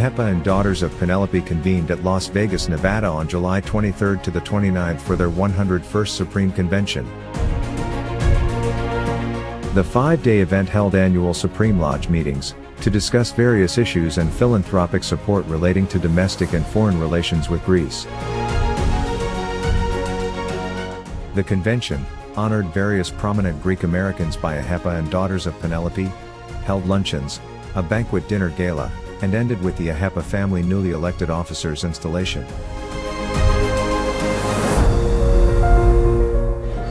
AHEPA and Daughters of Penelope convened at Las Vegas, Nevada on July 23 to the 29th for their 101st Supreme Convention. The 5-day event held annual Supreme Lodge meetings to discuss various issues and philanthropic support relating to domestic and foreign relations with Greece. The convention honored various prominent Greek Americans by AHEPA and Daughters of Penelope, held luncheons, a banquet dinner gala, and ended with the AHEPA family newly elected officers' installation.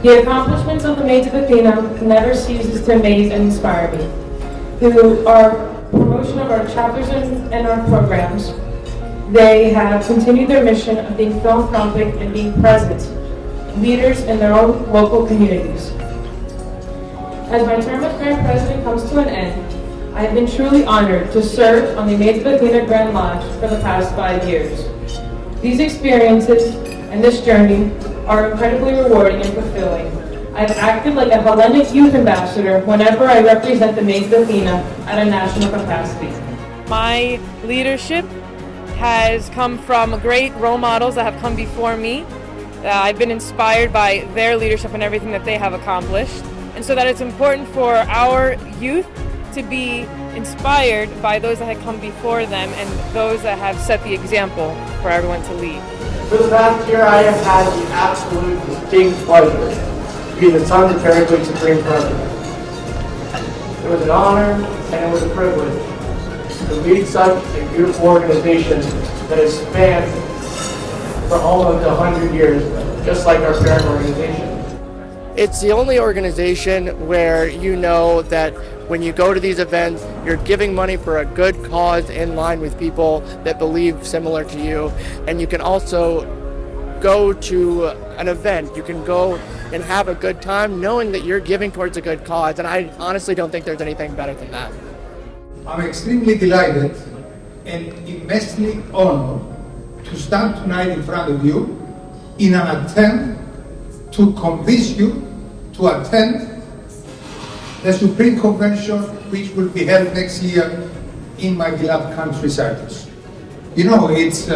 The accomplishments of the Maids of Athena never ceases to amaze and inspire me. Through our promotion of our chapters and our programs, they have continued their mission of being philanthropic and being present leaders in their own local communities. As my term as Grand President comes to an end, I have been truly honored to serve on the Maids of Athena Grand Lodge for the past 5 years. These experiences and this journey are incredibly rewarding and fulfilling. I've acted like a Hellenic youth ambassador whenever I represent the Maids of Athena at a national capacity. My leadership has come from great role models that have come before me. I've been inspired by their leadership and everything that they have accomplished. And so that it's important for our youth to be inspired by those that had come before them and those that have set the example for everyone to lead. For the past year, I have had the absolute distinct pleasure to be the son of Penelope Supreme President. It was an honor and it was a privilege to lead such a beautiful organization that has spanned for almost 100 years, just like our parent organization. It's the only organization where you know that when you go to these events, you're giving money for a good cause in line with people that believe similar to you. And you can also go to an event. You can go and have a good time knowing that you're giving towards a good cause. And I honestly don't think there's anything better than that. I'm extremely delighted and immensely honored to stand tonight in front of you in an attempt to convince you to attend the Supreme Convention, which will be held next year in my beloved country, Cyprus. You know, it's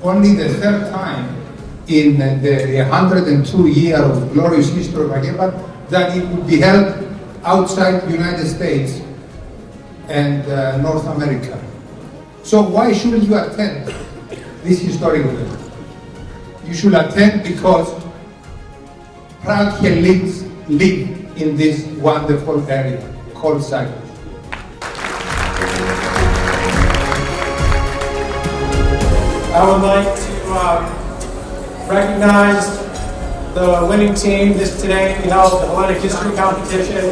only the third time in the 102 year of glorious history of AHEPA that it will be held outside the United States and North America. So why shouldn't you attend this historic event? You should attend because proud Hellenics live in this wonderful area called Cyprus. I would like to recognize the winning team. This today we held the Hellenic History Competition.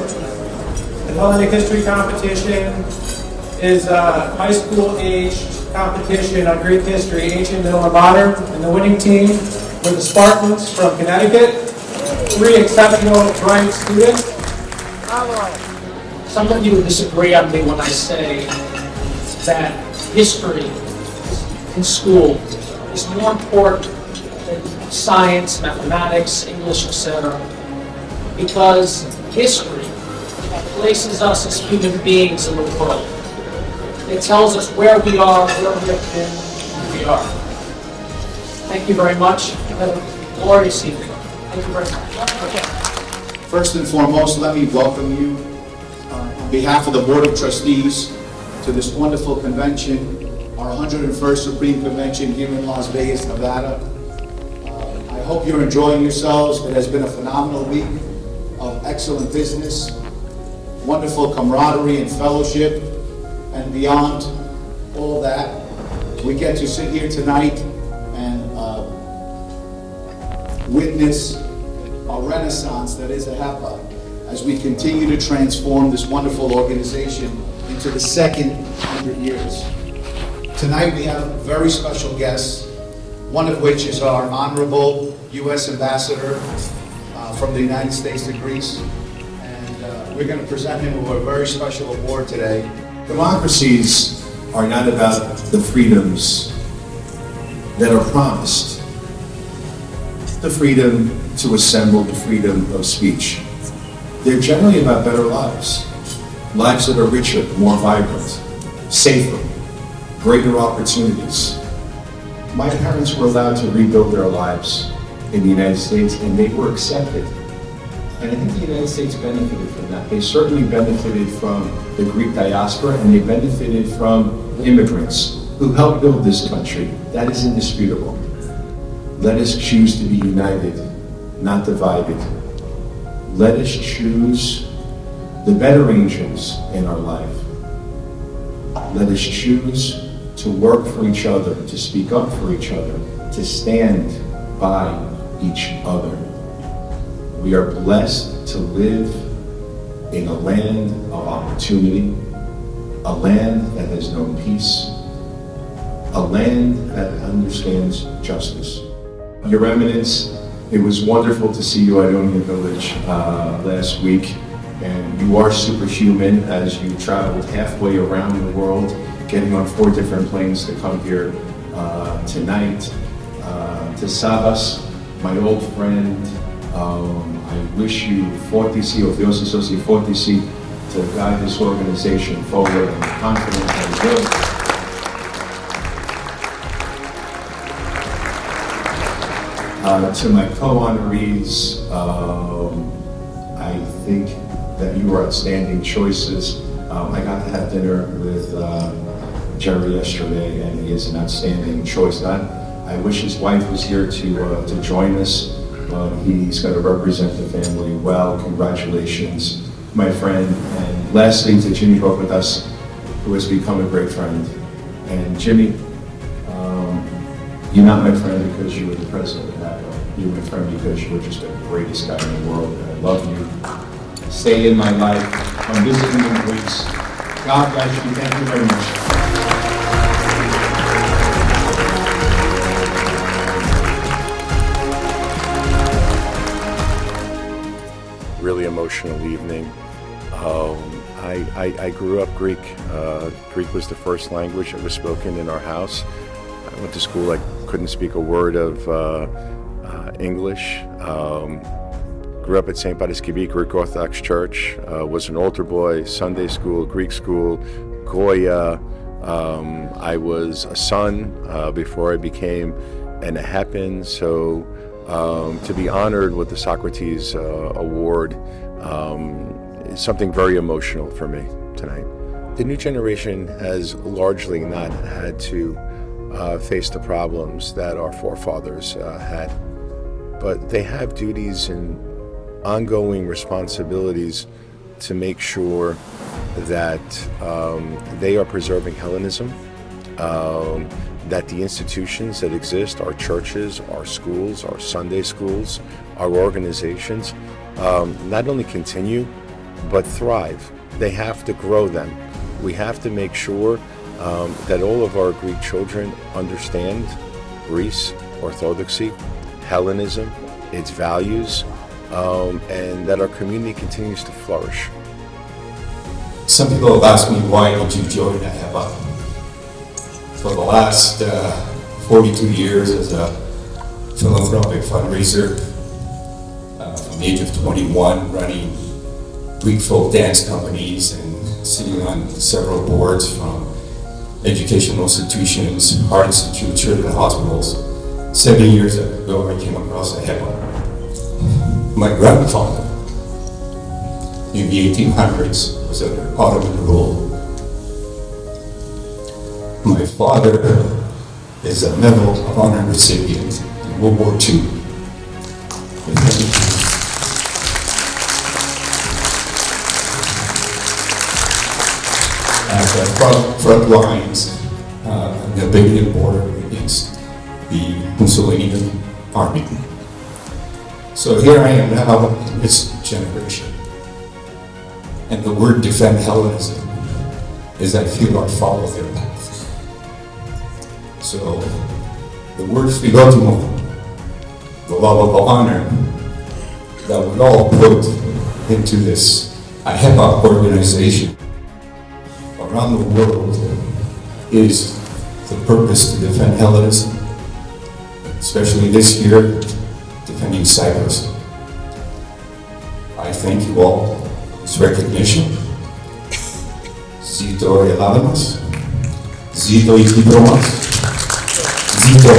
The Hellenic History Competition is a high school aged competition on Greek history, ancient, middle, and modern. And the winning team were the Spartans from Connecticut. 3 exceptional, bright students. Some of you would disagree on me when I say that history in school is more important than science, mathematics, English, etc. Because history places us as human beings in the world. It tells us where we are, where we have been, who we are. Thank you very much. Have a glorious evening. Thank you very much. Okay. First and foremost, let me welcome you on behalf of the Board of Trustees to this wonderful convention, our 101st Supreme Convention here in Las Vegas, Nevada. I hope you're enjoying yourselves. It has been a phenomenal week of excellent business, wonderful camaraderie and fellowship, and beyond all that, we get to sit here tonight and witness a renaissance that is AHEPA as we continue to transform this wonderful organization into the second 100 years. Tonight we have very special guests, one of which is our Honorable U.S. Ambassador from the United States to Greece. And we're going to present him with a very special award today. Democracies are not about the freedoms that are promised. The freedom to assemble, the freedom of speech. They're generally about better lives. Lives that are richer, more vibrant, safer, greater opportunities. My parents were allowed to rebuild their lives in the United States, and they were accepted. And I think the United States benefited from that. They certainly benefited from the Greek diaspora, and they benefited from immigrants who helped build this country. That is indisputable. Let us choose to be united, not divided. Let us choose the better angels in our life. Let us choose to work for each other, to speak up for each other, to stand by each other. We are blessed to live in a land of opportunity, a land that has known peace, a land that understands justice. Your Eminence, it was wonderful to see you at Ionian Village last week, and you are superhuman as you traveled halfway around the world, getting on 4 different planes to come here tonight. To Sabas, my old friend, I wish you fortissimo, to guide this organization forward. I'm confident that you will. To my co-honorees, I think that you are outstanding choices. I got to have dinner with Jerry yesterday, and he is an outstanding choice. I wish his wife was here to join us. He's going to represent the family well. Congratulations, my friend. And lastly, to Jimmy Bogatas, who has become a great friend. And Jimmy, you're not my friend because you were the president of AHEPA. You're my friend because you were just the greatest guy in the world. And I love you. Stay in my life. I'm visiting in Greece. God bless you. Thank you very much. Really emotional evening. I grew up Greek. Greek was the first language that was spoken in our house. I went to school, I couldn't speak a word of English. Grew up at St. Patriskevik Greek Orthodox Church. Was an altar boy, Sunday school, Greek school, Goya. I was a son before I became an AHEPan, so to be honored with the Socrates Award is something very emotional for me tonight. The new generation has largely not had to face the problems that our forefathers had, but they have duties and ongoing responsibilities to make sure that they are preserving Hellenism, that the institutions that exist, our churches, our schools, our Sunday schools, our organizations, not only continue, but thrive. They have to grow them. We have to make sure that all of our Greek children understand Greece, Orthodoxy, Hellenism, its values, and that our community continues to flourish. Some people have asked me, why did you join AHEPA? For the last 42 years as a philanthropic fundraiser, from the age of 21, running Greek folk dance companies and sitting on several boards from educational institutions, heart institutes, children's hospitals. 7 years ago, I came across AHEPA. My grandfather, in the 1800s, was under Ottoman rule. My father is a Medal of Honor recipient in World War II. At the front lines, the Albanian border against the Mussolinian army. So here I am now in this generation. And the word defend Hellenism is I feel I follow their path. So the word philotimo, the love of honor, that we all put into this AHEPA organization around the world is the purpose to defend Hellenism, especially this year, defending Cyprus. I thank you all for this recognition. Zito Eladamas, Zito i diplomat. Zito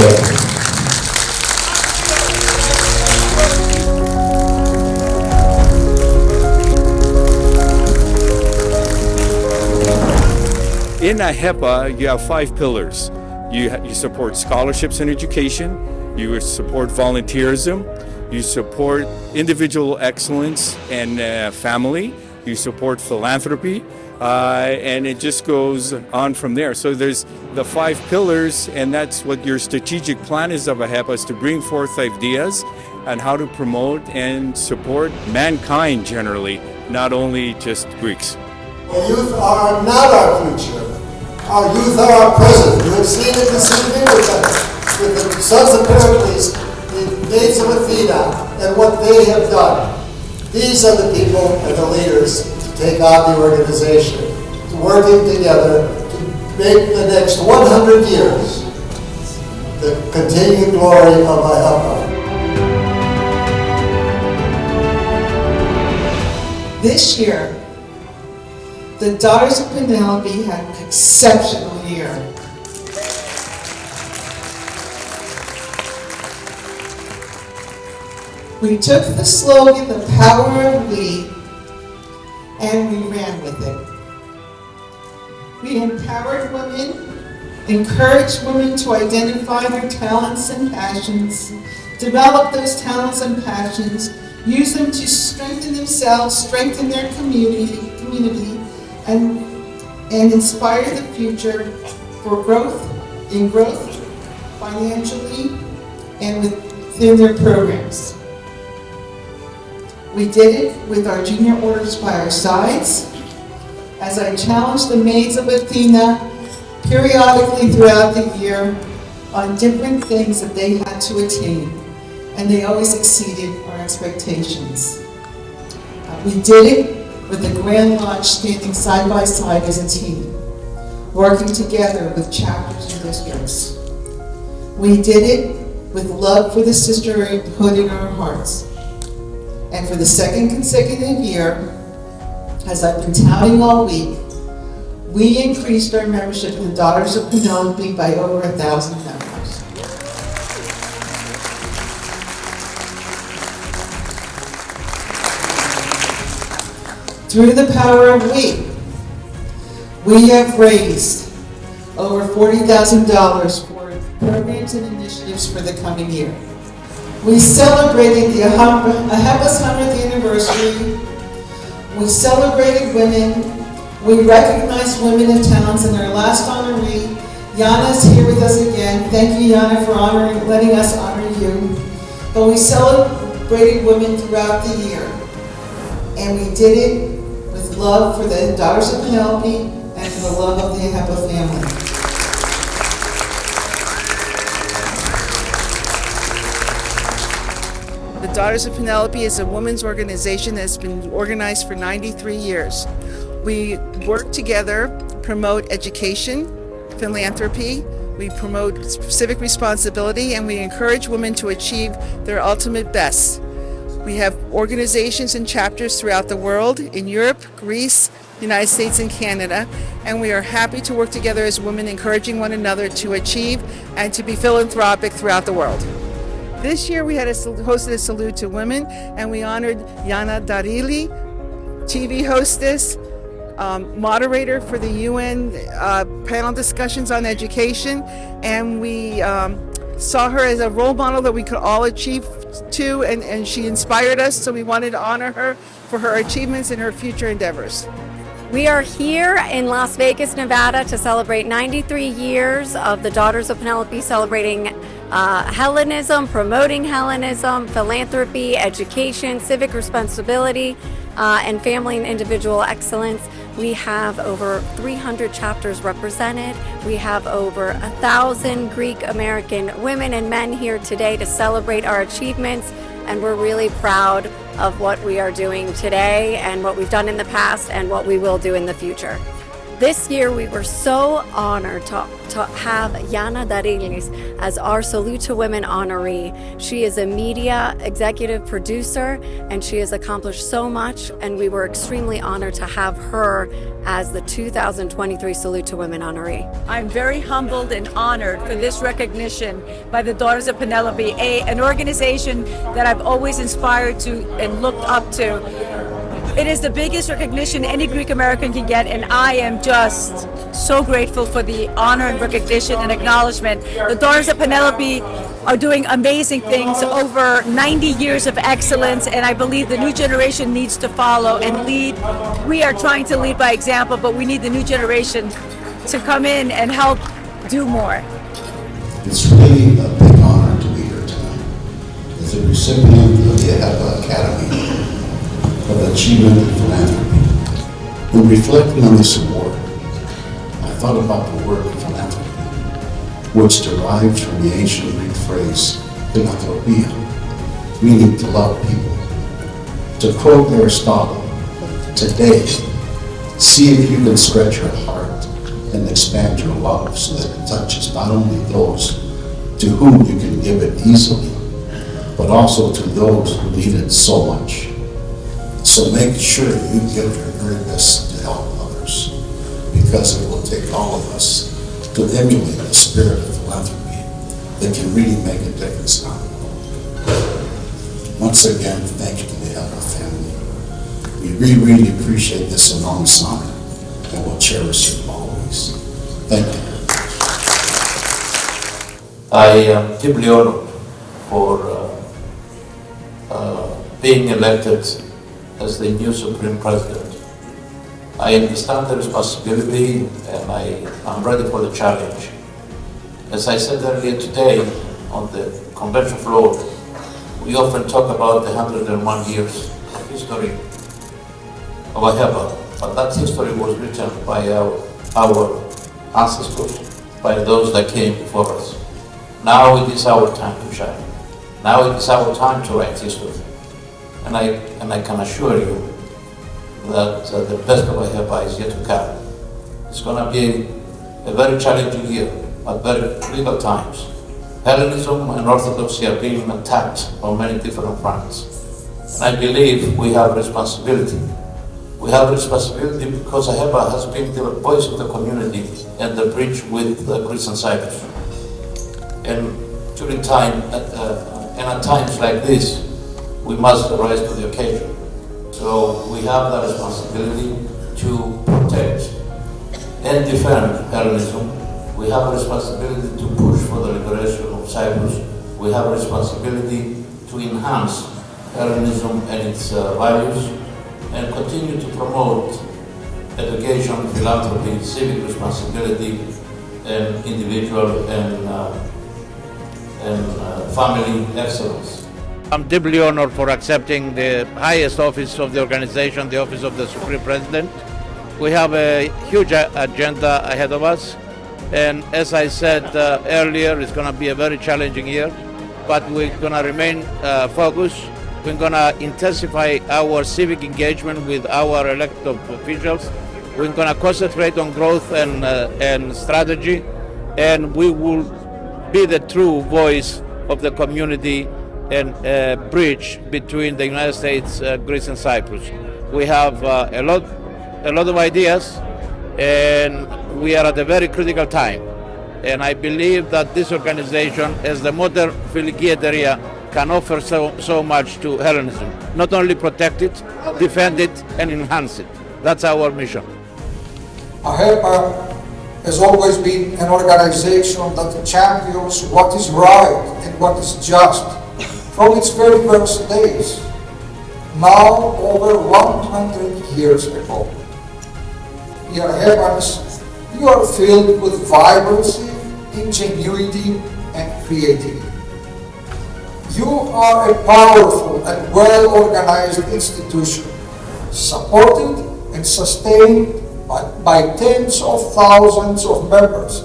In AHEPA, you have 5 pillars. You support scholarships and education, you support volunteerism, you support individual excellence and family, you support philanthropy, and it just goes on from there. So there's the 5 pillars, and that's what your strategic plan is of AHEPA, is to bring forth ideas on how to promote and support mankind generally, not only just Greeks. The youth are not our future. Our youth are our present. You have seen it this evening with the sons of Pericles, the maids of Athena, and what they have done. These are the people and the leaders to take on the organization, to working together to make the next 100 years the continued glory of AHEPA. This year, the Daughters of Penelope had an exceptional year. We took the slogan, "The Power of We," and we ran with it. We empowered women, encouraged women to identify their talents and passions, develop those talents and passions, use them to strengthen themselves, strengthen their community, and inspire the future for growth, financially, and within their programs. We did it with our junior orders by our sides, as I challenged the maids of Athena periodically throughout the year on different things that they had to attain, and they always exceeded our expectations. We did it with the Grand Lodge standing side by side as a team, working together with chapters and districts. We did it with love for the sisterhood in our hearts. And for the second consecutive year, as I've been touting all week, we increased our membership in the Daughters of Penelope by over 1,000 members. Through the power of we have raised over $40,000 for programs and initiatives for the coming year. We celebrated the AHEPA's 100th anniversary. We celebrated women. We recognized women of talents, and our last honoree, Yana, is here with us again. Thank you, Yana, for letting us honor you. But we celebrated women throughout the year, and we did it with love for the Daughters of Penelope and for the love of the AHEPA family. The Daughters of Penelope is a women's organization that's been organized for 93 years. We work together, promote education, philanthropy, we promote civic responsibility, and we encourage women to achieve their ultimate best. We have organizations and chapters throughout the world, in Europe, Greece, United States, and Canada, and we are happy to work together as women, encouraging one another to achieve and to be philanthropic throughout the world. This year we had hosted a salute to women, and we honored Yana Darili, TV hostess, moderator for the UN panel discussions on education, and we saw her as a role model that we could all achieve to, and she inspired us, so we wanted to honor her for her achievements and her future endeavors. We are here in Las Vegas, Nevada to celebrate 93 years of the Daughters of Penelope, celebrating Hellenism, promoting Hellenism, philanthropy, education, civic responsibility, and family and individual excellence. We have over 300 chapters represented. We have over 1,000 Greek American women and men here today to celebrate our achievements, and we're really proud of what we are doing today and what we've done in the past and what we will do in the future. This year we were so honored to have Yana Darilis as our Salute to Women honoree. She is a media executive producer and she has accomplished so much, and we were extremely honored to have her as the 2023 Salute to Women honoree. I'm very humbled and honored for this recognition by the Daughters of Penelope, an organization that I've always inspired to and looked up to. It is the biggest recognition any Greek American can get, and I am just so grateful for the honor and recognition and acknowledgement. The Daughters of Penelope are doing amazing things, over 90 years of excellence, and I believe the new generation needs to follow and lead. We are trying to lead by example, but we need the new generation to come in and help do more. It's really a big honor to be here tonight as a recipient of the AHEPA Academy of Achievement and Philanthropy. In reflecting on this award, I thought about the word philanthropy, which derives from the ancient Greek phrase philanthropia, meaning to love people. To quote Aristotle, today, see if you can stretch your heart and expand your love so that it touches not only those to whom you can give it easily, but also to those who need it so much. So make sure you give your very best to help others, because it will take all of us to emulate the spirit of philanthropy that can really make a difference in our world. Once again, thank you to the AHEPA family. We really appreciate this enormous honor and will cherish it always. Thank you. I am deeply honored for being elected as the new Supreme President. I understand the responsibility and I'm ready for the challenge. As I said earlier today on the convention floor, we often talk about the 101 years of history of AHEPA, but that history was written by our ancestors, by those that came before us. Now it is our time to shine. Now it is our time to write history. And I can assure you that the best of AHEPA is yet to come. It's going to be a very challenging year, at very critical times. Hellenism and Orthodoxy are being attacked on many different fronts. And I believe we have responsibility. We have responsibility because AHEPA has been the voice of the community and the bridge with Greece and Cyprus. And during time, and at times like this, we must rise to the occasion. So we have the responsibility to protect and defend Hellenism. We have a responsibility to push for the liberation of Cyprus. We have a responsibility to enhance Hellenism and its values and continue to promote education, philanthropy, civic responsibility, and individual and family excellence. I'm deeply honored for accepting the highest office of the organization, the office of the Supreme President. We have a huge agenda ahead of us, and as I said earlier, it's going to be a very challenging year, but we're going to remain focused. We're going to intensify our civic engagement with our elected officials. We're going to concentrate on growth and strategy, and we will be the true voice of the community and bridge between the United States, Greece, and Cyprus. We have a lot of ideas, and we are at a very critical time. And I believe that this organization, as the modern φιλική εταιρεία, can offer so much to Hellenism. Not only protect it, defend it, and enhance it. That's our mission. AHEPA has always been an organization that champions what is right and what is just from its very first days, now over 100 years ago. Dear AHEPAns, you are filled with vibrancy, ingenuity, and creativity. You are a powerful and well-organized institution, supported and sustained by tens of thousands of members,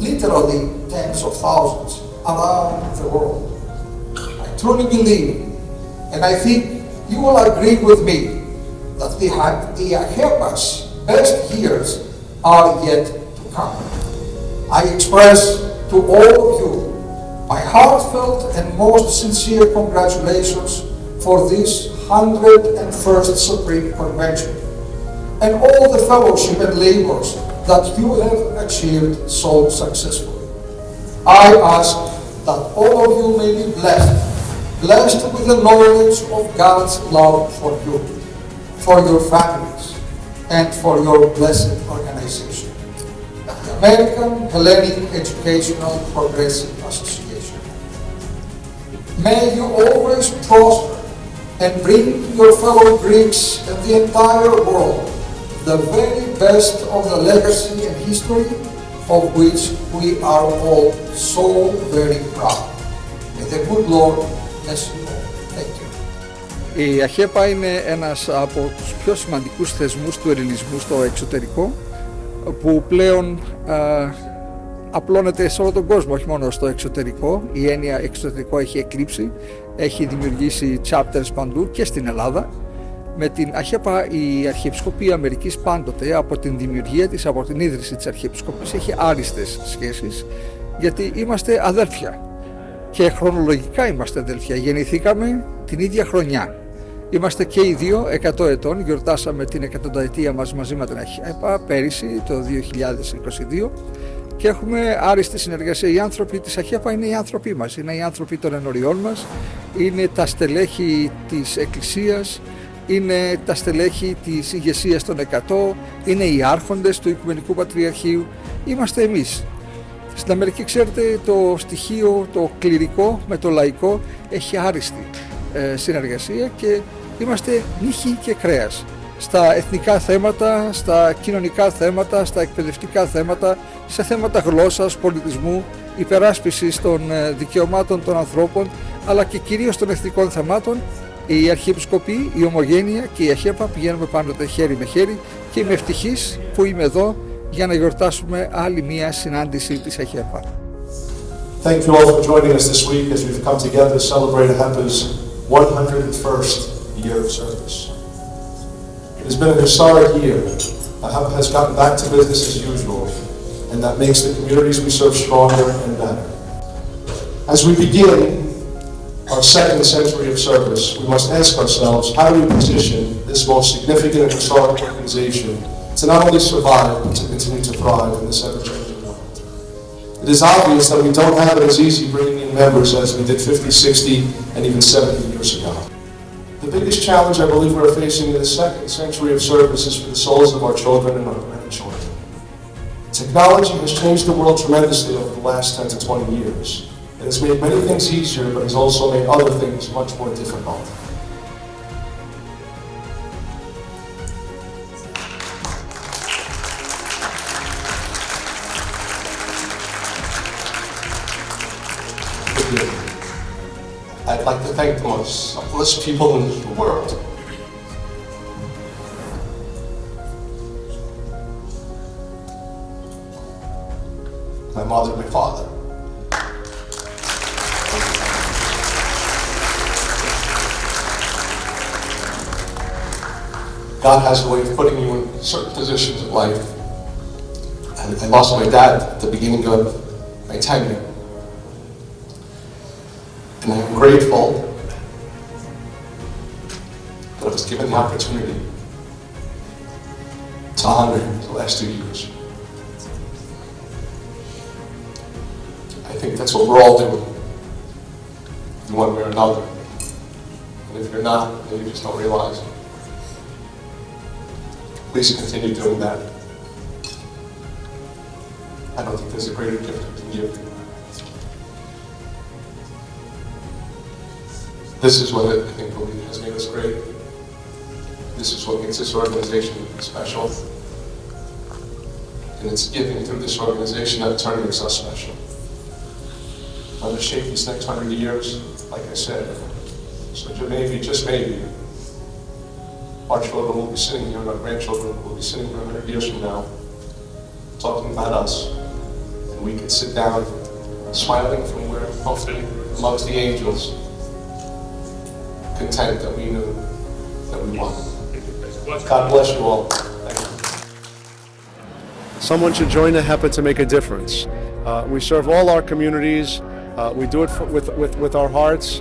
literally tens of thousands around the world. I truly believe, and I think you will agree with me, that the AHEPA's best years are yet to come. I express to all of you my heartfelt and most sincere congratulations for this 101st Supreme Convention and all the fellowship and labors that you have achieved so successfully. I ask that all of you may be blessed with the knowledge of God's love for you, for your families, and for your blessed organization, the American Hellenic Educational Progressive Association. May you always prosper and bring to your fellow Greeks and the entire world the very best of the legacy and history of which we are all so very proud. May the good Lord bless you all. Thank you. Η ΑΧΕΠΑ είναι ένας από τους πιο σημαντικούς θεσμούς του ελληνισμού στο εξωτερικό, που πλέον απλώνεται σε όλο τον κόσμο, όχι μόνο στο εξωτερικό. Η έννοια εξωτερικό έχει εκλείψει, έχει δημιουργήσει chapters παντού και στην Ελλάδα. Με την ΑΧΕΠΑ η Αρχιεπισκοπή Αμερικής πάντοτε από την δημιουργία της, από την ίδρυση της Αρχιεπισκοπής έχει άριστες σχέσεις, γιατί είμαστε αδέλφια και χρονολογικά είμαστε αδέλφια. Γεννηθήκαμε την ίδια χρονιά. Είμαστε και οι δύο 100 ετών, γιορτάσαμε την 100ετία μας μαζί με την ΑΧΕΠΑ πέρυσι το 2022 και έχουμε άριστη συνεργασία. Οι άνθρωποι της ΑΧΕΠΑ είναι οι άνθρωποι μας, είναι οι άνθρωποι των ενωριών μας, είναι τα στελέχη της Εκκλησίας, είναι τα στελέχη της ηγεσίας των 100, είναι οι άρχοντες του Οικουμενικού Πατριαρχείου, είμαστε εμείς. Στην Αμερική, ξέρετε, το στοιχείο, το κληρικό με το λαϊκό έχει άριστη συνεργασία και είμαστε νύχι και κρέας. Στα εθνικά θέματα, στα κοινωνικά θέματα, στα εκπαιδευτικά θέματα, σε θέματα γλώσσας, πολιτισμού, υπεράσπισης των δικαιωμάτων των ανθρώπων, αλλά και κυρίως των εθνικών θεμάτων, η Αρχιεπισκοπή, η Ομογένεια και η ΑΧΕΠΑ πηγαίνουμε πάντοτε χέρι με χέρι και είμαι ευτυχής που είμαι εδώ για να γιορτάσουμε άλλη μία συνάντηση της ΑΧΕΠΑ. Thank you all for joining us this week as we've come together to celebrate AHEPA's 101st year of service. It has been a historic year. AHEPA has gotten back to business as usual, and that makes the communities we serve stronger and better. As we begin our second century of service, we must ask ourselves, how do we position this most significant and historic organization to not only survive, but to continue to thrive in this ever-changing world? It is obvious that we don't have it as easy bringing in members as we did 50, 60, and even 70 years ago. The biggest challenge I believe we're facing in the second century of service is for the souls of our children and our grandchildren. Technology has changed the world tremendously over the last 10 to 20 years. It has made many things easier, but has also made other things much more difficult. I'd like to thank the most selfless people in the world. My mother and my father. God has a way of putting you in certain positions of life. And I lost my dad at the beginning of my tenure. And I'm grateful that I was given the opportunity to honor him the last 2 years. I think that's what we're all doing, in one way or another. And if you're not, then you just don't realize it. Please continue doing that. I don't think there's a greater gift we can give. This is what I think has made us great. This is what makes this organization special. And it's giving through this organization that in turn makes us special. I'm going to shape these next 100 years, like I said. So maybe, just maybe, our children will be sitting here and our grandchildren will be sitting here 100 years from now talking about us. And we can sit down smiling from where, hopefully, amongst the angels, content that we knew that we won. God bless you all. Thank you. someone should join AHEPA to make a difference. We serve all our communities. We do it with our hearts.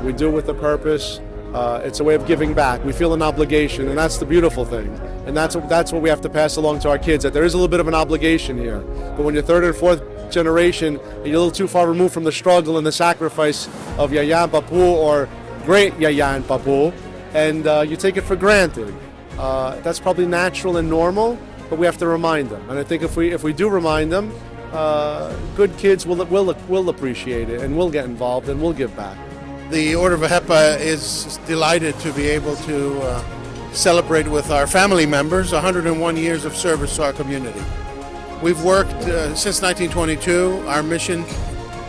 We do it with a purpose. It's a way of giving back. We feel an obligation, and that's the beautiful thing. And that's what we have to pass along to our kids, that there is a little bit of an obligation here. But when you're third and fourth generation, and you're a little too far removed from the struggle and the sacrifice of Yaya and Papu, or great Yaya and Papu, and you take it for granted. That's probably natural and normal, but we have to remind them. And I think if we do remind them, good kids will appreciate it, and will get involved, and will give back. The Order of AHEPA is delighted to be able to celebrate with our family members 101 years of service to our community. We've worked since 1922, our mission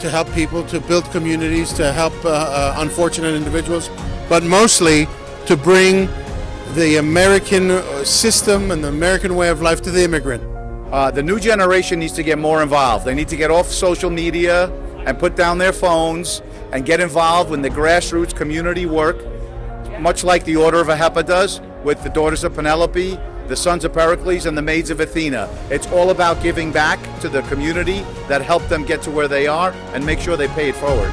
to help people, to build communities, to help unfortunate individuals, but mostly to bring the American system and the American way of life to the immigrant. The new generation needs to get more involved. They need to get off social media and put down their phones and get involved in the grassroots community work, much like the Order of AHEPA does with the Daughters of Penelope, the Sons of Pericles, and the Maids of Athena. It's all about giving back to the community that helped them get to where they are and make sure they pay it forward.